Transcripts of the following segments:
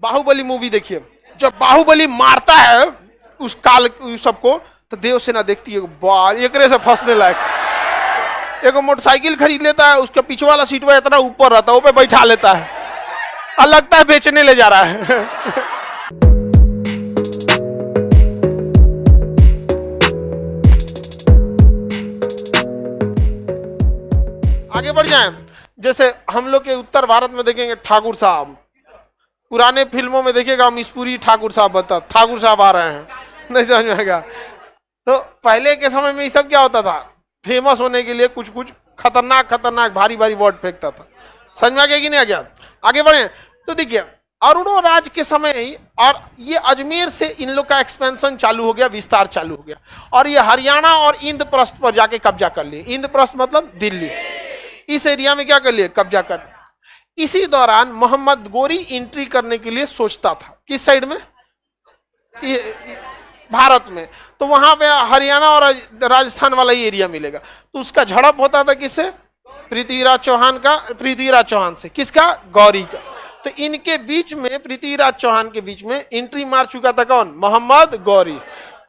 Baahubali movie देखिए, जब बाहुबली मारता है उस काल सबको, तो देवसेना देखती है बार एकरे से फंसने लायक। एक मोटरसाइकिल खरीद लेता है, उसका पीछे वाला सीट इतना ऊपर रहता है, वो पे बैठा लेता है और लगता है बेचने ले जा रहा है। आगे बढ़ जाएं, जैसे हम लोग के उत्तर भारत में देखेंगे ठाकुर साहब, पुराने फिल्मों में देखिएगा अमीशपुरी ठाकुर साहब बता ठाकुर साहब आ रहे हैं, नहीं समझ में आएगा। तो पहले के समय में ये सब क्या होता था, फेमस होने के लिए कुछ कुछ खतरनाक खतरनाक भारी भारी वर्ड फेंकता था। समझ में आ गया कि नहीं आ गया? आगे बढ़े तो देखिए अरुणो राज के समय ही, और ये अजमेर से इन लोग का एक्सपेंशन चालू हो गया, विस्तार चालू हो गया, और ये हरियाणा और इंद्रप्रस्थ पर जाके कब्जा कर लिए। इंद्रप्रस्थ मतलब दिल्ली, इस एरिया में क्या कर लिए, कब्जा कर। इसी दौरान मोहम्मद गोरी एंट्री करने के लिए सोचता था, किस साइड में, भारत में, तो वहां पे हरियाणा और राजस्थान वाला ही एरिया मिलेगा। तो उसका झड़प होता था किससे, पृथ्वीराज चौहान का, पृथ्वीराज चौहान से, किसका, गौरी का। तो इनके बीच में, पृथ्वीराज चौहान के बीच में एंट्री मार चुका था कौन, मोहम्मद गौरी।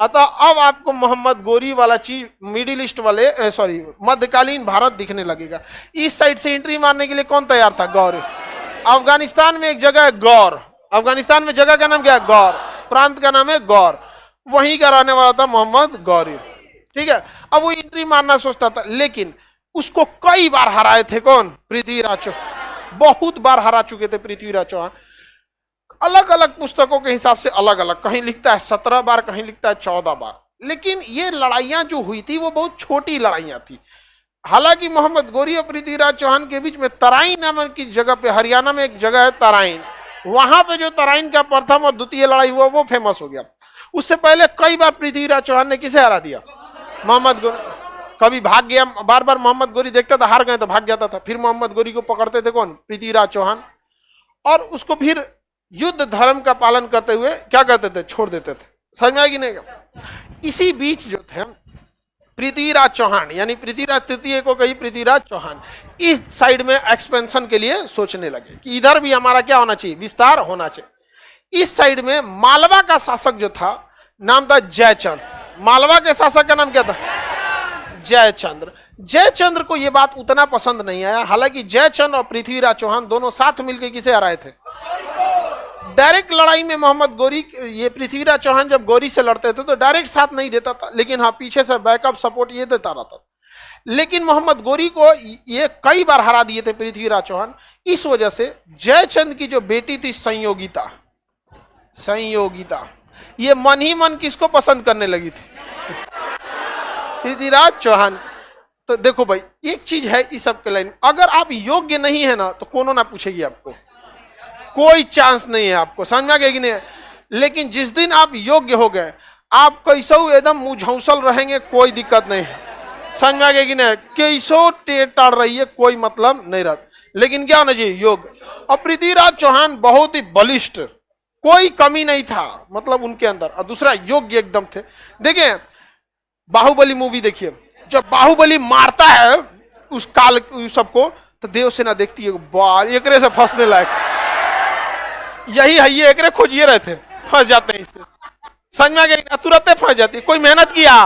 अतः अब आपको मोहम्मद गौरी वाला चीज मिडिल ईस्ट वाले सॉरी मध्यकालीन भारत दिखने लगेगा। इस साइड से एंट्री मारने के लिए कौन तैयार था, गौर। अफगानिस्तान में एक जगह है गौर, अफगानिस्तान में जगह का नाम क्या है, गौर, प्रांत का नाम है गौर, वहीं का रहने वाला था मोहम्मद गौरी। ठीक है, अब वो एंट्री मारना सोचता था, लेकिन उसको कई बार हराए थे कौन, पृथ्वीराज चौहान, बहुत बार हरा चुके थे पृथ्वीराज चौहान। अलग अलग पुस्तकों के हिसाब से अलग अलग, कहीं लिखता है 17 बार, कहीं लिखता है 14 बार। लेकिन ये लड़ाइयां जो हुई थी वो बहुत छोटी लड़ाइयां थी। हालांकि मोहम्मद गौरी और पृथ्वीराज चौहान के बीच में तराइन नामक की जगह पे, हरियाणा में एक जगह है तराइन, वहां पे जो तराइन का प्रथम और द्वितीय लड़ाई हुआ वो फेमस हो गया। उससे पहले कई बार पृथ्वीराज चौहान ने किसे हरा दिया, मोहम्मद गौरी। कभी भाग गया, बार बार मोहम्मद गौरी देखता था हार गए तो भाग जाता था, फिर मोहम्मद गौरी को पकड़ते थे कौन, पृथ्वीराज चौहान, और उसको फिर युद्ध धर्म का पालन करते हुए क्या करते थे, छोड़ देते थे। समझ में आएगी नहीं? इसी बीच जो थे पृथ्वीराज चौहान, यानी पृथ्वीराज तृतीय को कही पृथ्वीराज चौहान, इस साइड में एक्सपेंशन के लिए सोचने लगे कि इधर भी हमारा क्या होना चाहिए, विस्तार होना चाहिए। इस साइड में मालवा का शासक जो था, नाम था जयचंद्र। मालवा के शासक का नाम क्या था, जयचंद्र। जयचंद्र को यह बात उतना पसंद नहीं आया। हालांकि जयचंद्र और पृथ्वीराज चौहान दोनों साथ मिलकर किसे हराए थे, डायरेक्ट लड़ाई में मोहम्मद गौरी, ये पृथ्वीराज चौहान जब गौरी से लड़ते थे तो डायरेक्ट साथ नहीं देता था, लेकिन हाँ पीछे से बैकअप सपोर्ट ये देता रहता था। लेकिन मोहम्मद गौरी को ये कई बार हरा दिए थे पृथ्वीराज चौहान। इस वजह से जयचंद की जो बेटी थी संयोगिता, संयोगिता ये मन ही मन किसको पसंद करने लगी थी, पृथ्वीराज चौहान। तो देखो भाई एक चीज है इस सब के लाइन, अगर आप योग्य नहीं है ना तो कोनो ना पूछेगी आपको, कोई चांस नहीं है आपको। समझ में आ गया कि नहीं? लेकिन जिस दिन आप योग्य हो गए, आप कैसो एकदम मुझौसल रहेंगे, कोई दिक्कत नहीं है। समझ में आ गया कि नहीं? कैसो टेढ़ रहिए, कोई मतलब नहीं रहता, लेकिन क्या होना चाहिए, योग्य। और पृथ्वीराज चौहान बहुत ही बलिष्ठ, कोई कमी नहीं था मतलब उनके अंदर, और दूसरा योग्य एकदम थे। देखिए बाहुबली मूवी देखिए, जब बाहुबली मारता है उस काल सबको, तो देवसेना देखती है बार एकरे से फंसने लायक, यही है ये एकरे खोजिए रहे थे, फंस जाते हैं इससे। समझ में आ गया? तुरंत फंस जाती। कोई मेहनत किया,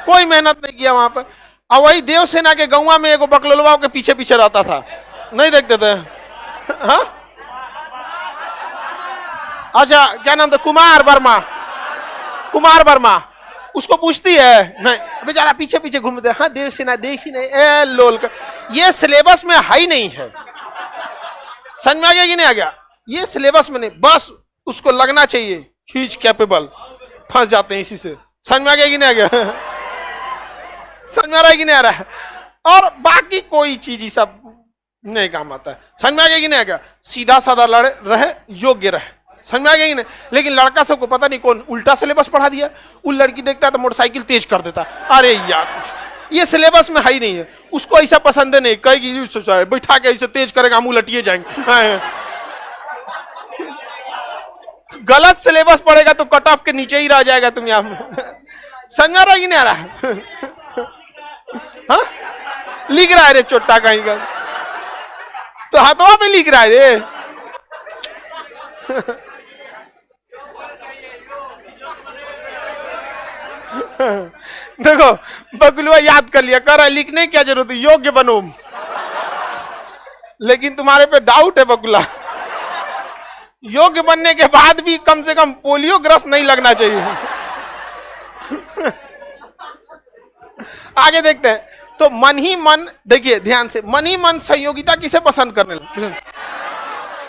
कोई मेहनत नहीं किया वहां पर। और वही देवसेना के गौवा में एक बकलोलवा के पीछे पीछे रहता था, नहीं देखते थे? हाँ अच्छा क्या नाम था, कुमार वर्मा, कुमार वर्मा। उसको पूछती है, नहीं बेचारा पीछे पीछे घूमते, हाँ देवसेना देवसेना ए लोल का, ये सिलेबस में है ही नहीं है। समझ में आ गया कि नहीं आ गया? ये सिलेबस में नहीं, बस उसको लगना चाहिए ही इज कैपेबल, फंस जाते हैं इसी से। समझ में आ गया कि नहीं आ गया? समझ में आ रहा है कि नहीं आ रहा है? और बाकी कोई चीज ही सब नहीं काम आता है। समझ में आ गया कि नहीं आ गया? सीधा साधा लड़े रहे, योग्य रहे। समझ में आ गया कि नहीं? लेकिन लड़का सबको पता नहीं कौन उल्टा सिलेबस पढ़ा दिया। वो लड़की देखता है तो मोटरसाइकिल तेज कर देता, अरे यार ये सिलेबस में है ही नहीं है, उसको ऐसा पसंद है नहीं, कहेगी बैठा के ऐसे तेज करेगा, मुंह लटिए जाएंगे। गलत सिलेबस पढ़ेगा तो कट ऑफ के नीचे ही रह जाएगा तुम यहाँ। समझ में आ रहा है कि नहीं आ रहा है? हाँ? लिख रहा है रे चोट्टा कहीं का, तो हाथों पे लिख रहा है रे। देखो बगलुआ याद कर लिया, कर लिखने की क्या जरूरत है, योग्य बनो। लेकिन तुम्हारे पे डाउट है बगुला, योग्य बनने के बाद भी कम से कम पोलियो ग्रस्त नहीं लगना चाहिए। आगे देखते हैं। तो मन ही मन, देखिए ध्यान से, मन ही मन संयोगिता किसे पसंद करने लगे।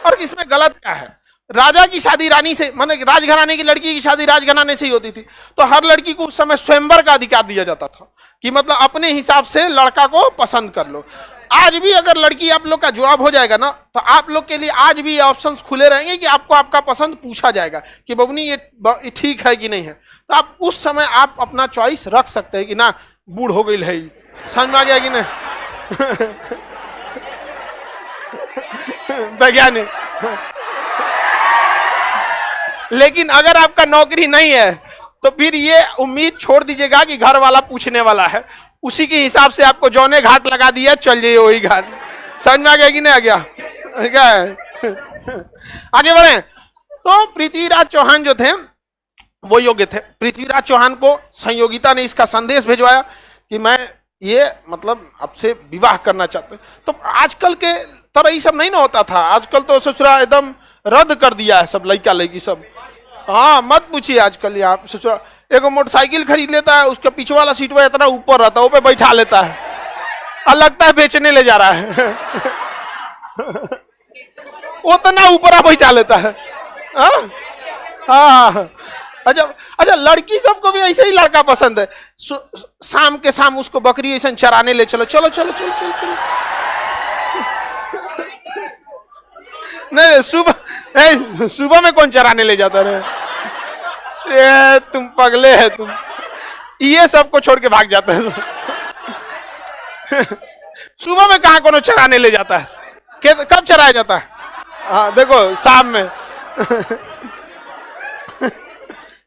और इसमें गलत क्या है? राजा की शादी रानी से, माने राजघराने की लड़की की शादी राजघराने से ही होती थी, तो हर लड़की को उस समय स्वयंवर का अधिकार दिया जाता था कि मतलब अपने हिसाब से लड़का को पसंद कर लो। आज भी अगर लड़की आप लोग का जवाब हो जाएगा ना, तो आप लोग के लिए आज भी ये ऑप्शंस खुले रहेंगे कि आपको आपका पसंद पूछा जाएगा कि बबनी ये ठीक है कि नहीं है। तो आप उस समय आप अपना चॉइस रख सकते हैं कि ना बूढ़ हो गई है, समझ में आ गया कि नहीं? वैज्ञानिक। लेकिन अगर आपका नौकरी नहीं है तो फिर ये उम्मीद छोड़ दीजिएगा कि घर वाला पूछने वाला है, उसी के हिसाब से आपको जौने घाट लगा दिया चल जाइए वही घाट। समझ में आ गया कि नहीं आ गया? क्या है? आगे बढ़े। तो पृथ्वीराज चौहान जो थे वो योग्य थे। पृथ्वीराज चौहान को संयोगिता ने इसका संदेश भिजवाया कि मैं ये मतलब आपसे विवाह करना चाहते। तो आजकल के तरह ये सब नहीं ना होता था, आजकल तो ससुरा एकदम रद्द कर दिया है सब, लड़का लड़की सब। हाँ मत पूछिए, आजकल यहाँ ससुरा एक मोटरसाइकिल खरीद लेता है, उसका पीछे वाला सीट में इतना ऊपर रहता है, वो पे बैठा लेता है और लगता है बेचने ले जा रहा है। उतना ऊपर बैठा लेता है। हाँ अच्छा, लड़की सबको भी ऐसे ही लड़का पसंद है। शाम के शाम उसको बकरी ऐसा चराने ले चलो, चलो चलो चलो चलो चलो। नहीं सुबह में कौन चराने ले जाता रहे? तुम पगले है तुम, ये सबको छोड़ के भाग जाता है। सुबह में कहां कोनो चराने ले जाता है? कब चराया जाता है? हाँ देखो शाम में।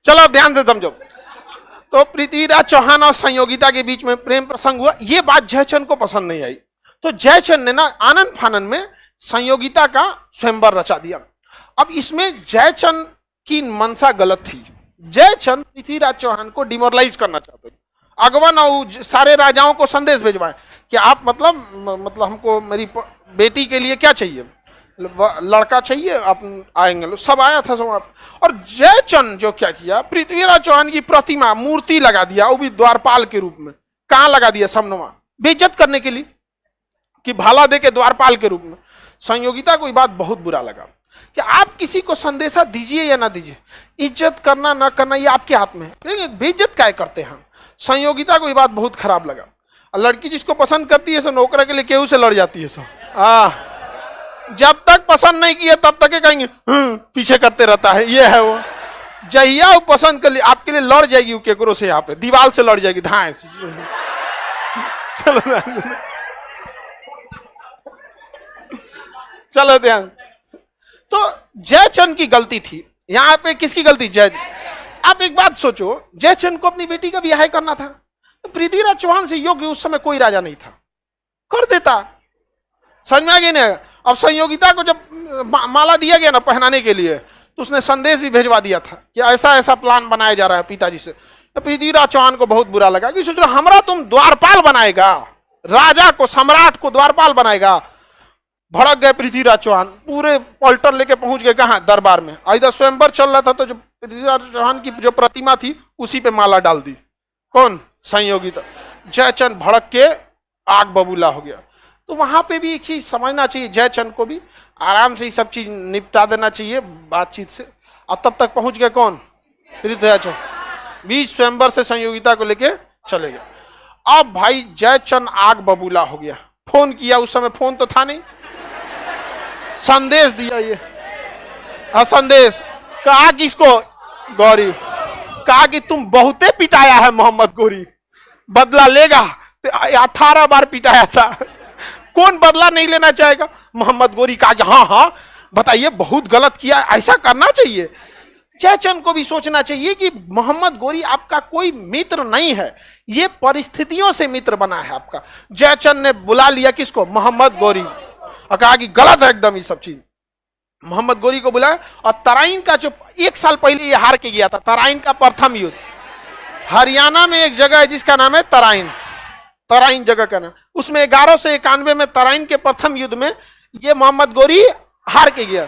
चलो अब ध्यान से समझो। तो पृथ्वीराज चौहान और संयोगिता के बीच में प्रेम प्रसंग हुआ। ये बात जयचंद को पसंद नहीं आई, तो जयचंद ने ना आनंद फानन में संयोगिता का स्वयंवर रचा दिया। अब इसमें जयचंद की मंशा गलत थी। जयचंद पृथ्वीराज चौहान को डिमोरलाइज करना चाहते थे। अगवन और सारे राजाओं को संदेश भिजवाए कि आप मतलब हमको मेरी बेटी के लिए क्या चाहिए, लड़का चाहिए, आप आएंगे। लो सब आया था सब। और जयचंद जो क्या किया, पृथ्वीराज चौहान की प्रतिमा मूर्ति लगा दिया, वो भी द्वारपाल के रूप में। कहाँ लगा दिया? समनुमा, बेइज्जत करने के लिए कि भाला दे के द्वारपाल के रूप में। संयोगिता को ये बात बहुत बुरा लगा कि आप किसी को संदेशा दीजिए या ना दीजिए, इज्जत करना ना करना ये आपके हाथ में है, लेकिन बेइज्जत क्या करते हैं हम। संयोगिता को ये बात बहुत खराब लगा। लड़की जिसको पसंद करती है सो नौकरा के लिए केहू से लड़ जाती है सब। जब तक पसंद नहीं किया तब तक कहेंगे पीछे करते रहता है, ये है वो। जहिया वो पसंद कर लिया आपके लिए लड़ जाएगी, केकरो से यहाँ पे दीवार से लड़ जाएगी, धाए। चलो ध्यान। तो जयचंद की गलती थी यहाँ पे। किसकी गलती? जय। आप एक बात सोचो, जयचंद को अपनी बेटी का ब्याह करना था, तो पृथ्वीराज चौहान से योग्य उस समय कोई राजा नहीं था, कर देता। समझ में आ गया नहीं? अब संयोगिता को जब माला दिया गया ना पहनाने के लिए, तो उसने संदेश भी भेजवा दिया था कि ऐसा ऐसा प्लान बनाया जा रहा है पिताजी से। तो पृथ्वीराज चौहान को बहुत बुरा लगा कि सोचो हमरा तुम द्वारपाल बनाएगा, राजा को, सम्राट को द्वारपाल बनाएगा। भड़क गए पृथ्वीराज चौहान, पूरे पलटन लेके पहुंच गए कहाँ? दरबार में। इधर स्वयंवर चल रहा था, तो जो पृथ्वीराज चौहान की जो प्रतिमा थी उसी पे माला डाल दी। कौन? संयोगिता। जयचंद भड़क के आग बबूला हो गया। तो वहां पे भी एक चीज समझना चाहिए, जयचंद को भी आराम से ये सब चीज निपटा देना चाहिए बातचीत से। अब तब तक पहुंच गए कौन? पृथ्वीराज चौहान। बीच स्वयंवर से संयोगिता को लेके चले गए। अब भाई जयचंद आग बबूला हो गया। फोन किया, उस समय फोन तो था नहीं, संदेश दिया। ये संदेश कहा किसको? गौरी। कहा कि तुम बहुते पिटाया है मोहम्मद गौरी, बदला लेगा। तो 18 बार पिटाया था, कौन बदला नहीं लेना चाहेगा? मोहम्मद गौरी कहा कि हाँ हाँ बताइए, बहुत गलत किया, ऐसा करना चाहिए। जयचंद को भी सोचना चाहिए कि मोहम्मद गौरी आपका कोई मित्र नहीं है, ये परिस्थितियों से मित्र बना है आपका। जयचंद ने बुला लिया किसको? मोहम्मद गौरी, और कहा कि गलत है एकदम ये सब चीज। मोहम्मद गोरी को बुलाया और तराइन का जो 1 साल पहले ये हार के गया था, तराइन का प्रथम युद्ध, हरियाणा में एक जगह है जिसका नाम है तराइन, तराइन जगह का नाम, उसमें 1191 में तराइन के प्रथम युद्ध में ये मोहम्मद गोरी हार के गया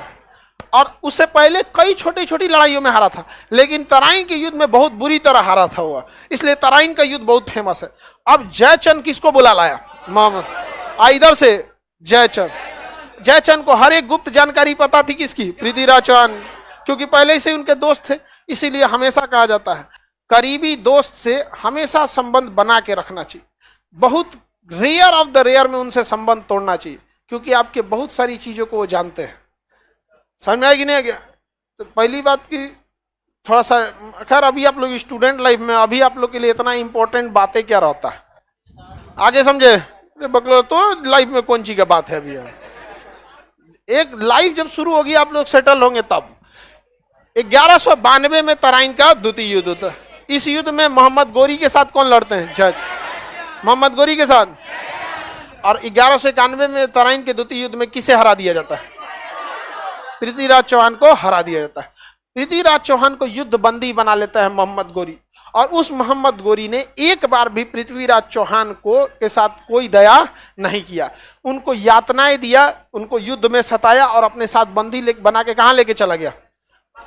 और उससे पहले कई छोटी छोटी लड़ाइयों में हारा था, लेकिन तराइन के युद्ध में बहुत बुरी तरह हारा था हुआ, इसलिए तराइन का युद्ध बहुत फेमस है। अब जयचंद किसको बुला लाया? मोहम्मद, इधर से जयचंद, जयचंद को हर एक गुप्त जानकारी पता थी किसकी? पृथ्वीराज चौहान, क्योंकि पहले से उनके दोस्त थे, इसीलिए हमेशा कहा जाता है करीबी दोस्त से हमेशा संबंध बना के रखना चाहिए, बहुत रेयर ऑफ द रेयर में उनसे संबंध तोड़ना चाहिए, क्योंकि आपके बहुत सारी चीजों को वो जानते हैं। समझ में आएगी नहीं आ गया? तो पहली बात की थोड़ा सा, खैर अभी आप लोग स्टूडेंट लाइफ में, अभी आप लोग के लिए इतना इंपॉर्टेंट बातें क्या रहता है, आगे समझे? बकलो तो लाइफ में कौन चीज का बात है अभी, एक लाइफ जब शुरू होगी आप लोग सेटल होंगे तब। 1192 में तराइन का द्वितीय युद्ध होता है। इस युद्ध में मोहम्मद गोरी के साथ कौन लड़ते हैं? जज मोहम्मद गोरी के साथ। और 1191 में तराइन के द्वितीय युद्ध में किसे हरा दिया जाता है? पृथ्वीराज चौहान को हरा दिया जाता है। पृथ्वीराज चौहान को युद्ध बंदी बना लेता है मोहम्मद गोरी, और उस मोहम्मद गोरी ने एक बार भी पृथ्वीराज चौहान को के साथ कोई दया नहीं किया, उनको यातनाएं दिया, उनको युद्ध में सताया और अपने साथ बंदी बना के कहां लेके चला गया?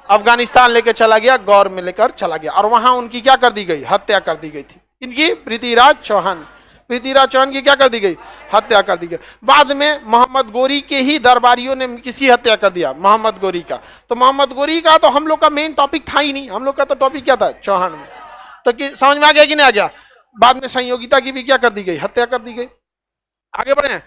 अफगानिस्तान लेके चला गया, गौर में लेकर चला गया, और वहां उनकी क्या कर दी गई? हत्या कर दी गई थी। इनकी पृथ्वीराज चौहान की क्या कर दी गई? हत्या कर दी गई। बाद में मोहम्मद गोरी के ही दरबारियों ने किसी हत्या कर दिया? मोहम्मद गोरी का। तो मोहम्मद गोरी का तो हम लोग का मेन टॉपिक था ही नहीं, हम लोग का तो टॉपिक क्या था? चौहान में। तो समझ में आ गया कि नहीं आ गया? बाद में संयोगिता की भी क्या कर दी गई? हत्या कर दी गई। आगे बढ़े,